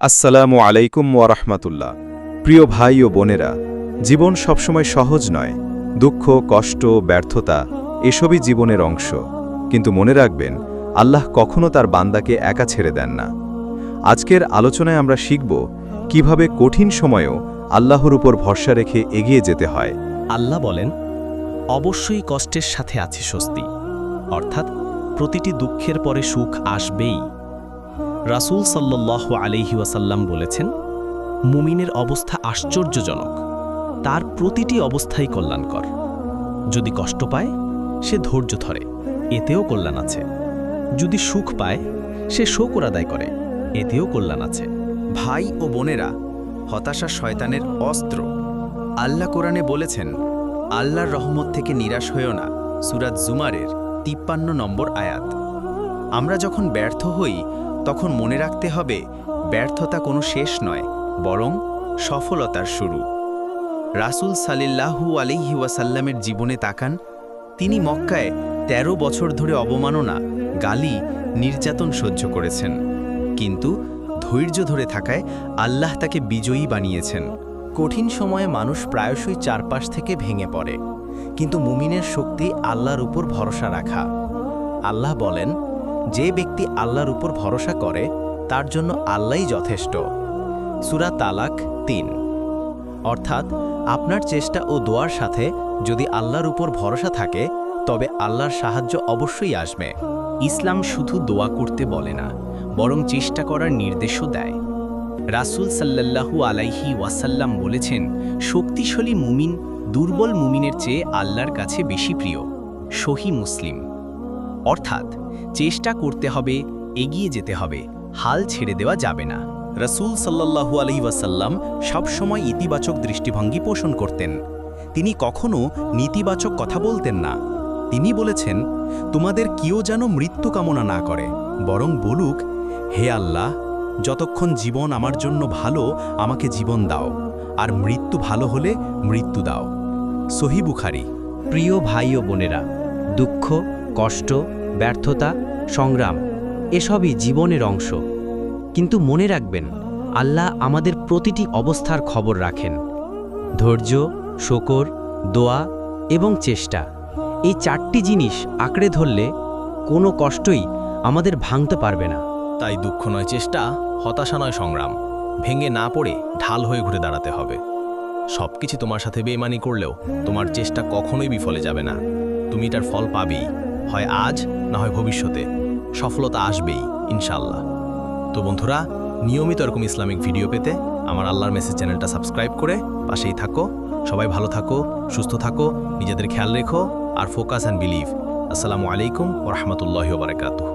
আসসালামু আলাইকুম ওয়ারাহমাতুল্লাহ। প্রিয় ভাই ও বোনেরা, জীবন সবসময় সহজ নয়। দুঃখ, কষ্ট, ব্যর্থতা এসবই জীবনের অংশ। কিন্তু মনে রাখবেন, আল্লাহ কখনো তার বান্দাকে একা ছেড়ে দেন না। আজকের আলোচনায় আমরা শিখব কিভাবে কঠিন সময়েও আল্লাহর উপর ভরসা রেখে এগিয়ে যেতে হয়। আল্লাহ বলেন, অবশ্যই কষ্টের সাথে আছে স্বস্তি, অর্থাৎ প্রতিটি দুঃখের পরে সুখ আসবেই। রাসূল সাল্লাল্লাহু আলাইহি ওয়াসাল্লাম বলেছেন, মুমিনের অবস্থা আশ্চর্যজনক, তার প্রতিটি অবস্থাই কল্যাণকর। যদি কষ্ট পায়, সে ধৈর্য ধরে, এতেও কল্যাণ আছে। যদি সুখ পায়, সে শুকর আদায় করে, এতেও কল্যাণ আছে। ভাই ও বোনেরা, হতাশা শয়তানের অস্ত্র। আল্লাহ কোরআনে বলেছেন, আল্লাহর রহমত থেকে নিরাশ হয়েও না। সূরা জুমারের ৫৩ নম্বর আয়াত। আমরা যখন ব্যর্থ হই, তখন মনে রাখতে হবে, ব্যর্থতা কোনো শেষ নয়, বরং সফলতার শুরু। রাসূল সাল্লাল্লাহু আলাইহি ওয়াসাল্লামের জীবনে তাকান। তিনি মক্কায় ১৩ বছর ধরে অবমাননা, গালি, নির্যাতন সহ্য করেছেন, কিন্তু ধৈর্য ধরে থাকায় আল্লাহ তাকে বিজয়ী বানিয়েছেন। কঠিন সময়ে মানুষ প্রায়শই চারপাশ থেকে ভেঙে পড়ে, কিন্তু মুমিনের শক্তি আল্লাহর উপর ভরসা রাখা। আল্লাহ বলেন, যে ব্যক্তি আল্লাহর উপর ভরসা করে, তার জন্য আল্লাহই যথেষ্ট। সূরা তালাক ৩। অর্থাৎ আপনার চেষ্টা ও দোয়ার সাথে যদি আল্লাহর উপর ভরসা থাকে, তবে আল্লাহর সাহায্য অবশ্যই আসবে। ইসলাম শুধু দোয়া করতে বলে না, বরং চেষ্টা করার নির্দেশও দেয়। রাসূল সাল্লাল্লাহু আলাইহি ওয়াসাল্লাম বলেছেন, শক্তিশালী মুমিন দুর্বল মুমিনের চেয়ে আল্লাহর কাছে বেশি প্রিয়। সহিহ মুসলিম। অর্থাৎ চেষ্টা করতে হবে, এগিয়ে যেতে হবে, হাল ছেড়ে দেওয়া যাবে না। রাসূল সাল্লাল্লাহু আলাইহি ওয়াসাল্লাম সবসময় ইতিবাচক দৃষ্টিভঙ্গি পোষণ করতেন। তিনি কখনো নেতিবাচক কথা বলতেন না। তিনি বলেছেন, তোমাদের কেউ যেন মৃত্যু কামনা না করে, বরং বলুক, হে আল্লাহ, যতক্ষণ জীবন আমার জন্য ভালো, আমাকে জীবন দাও, আর মৃত্যু ভালো হলে মৃত্যু দাও। সহিহ বুখারী। প্রিয় ভাই ও বোনেরা, দুঃখ, কষ্ট, ব্যর্থতা, সংগ্রাম এসবই জীবনের অংশ। কিন্তু মনে রাখবেন, আল্লাহ আমাদের প্রতিটি অবস্থার খবর রাখেন। ধৈর্য, শুকর, দোয়া এবং চেষ্টা, এই চারটি জিনিস আঁকড়ে ধরলে কোনো কষ্টই আমাদের ভাঙতে পারবে না। তাই দুঃখ নয় চেষ্টা, হতাশা নয় সংগ্রাম। ভেঙে না পড়ে ঢাল হয়ে ঘুরে দাঁড়াতে হবে। সবকিছু তোমার সাথে বেইমানি করলেও তোমার চেষ্টা কখনোই বিফলে যাবে না। তুমি এটার ফল পাবেই, হয় আজ না হয় ভবিষ্যতে। সফলতা আসবেই ইনশাআল্লাহ। তো বন্ধুরা, নিয়মিত এরকম ইসলামিক ভিডিও পেতে আমার আল্লাহর মেসেজ চ্যানেলটা সাবস্ক্রাইব করে পাশেই থাকো। সবাই ভালো থাকো, সুস্থ থাকো, নিজেদের খেয়াল রেখো, আর ফোকাস অ্যান্ড বিলিভ। আসসালামু আলাইকুম ওয়া রাহমাতুল্লাহি ওয়া বারাকাতুহু।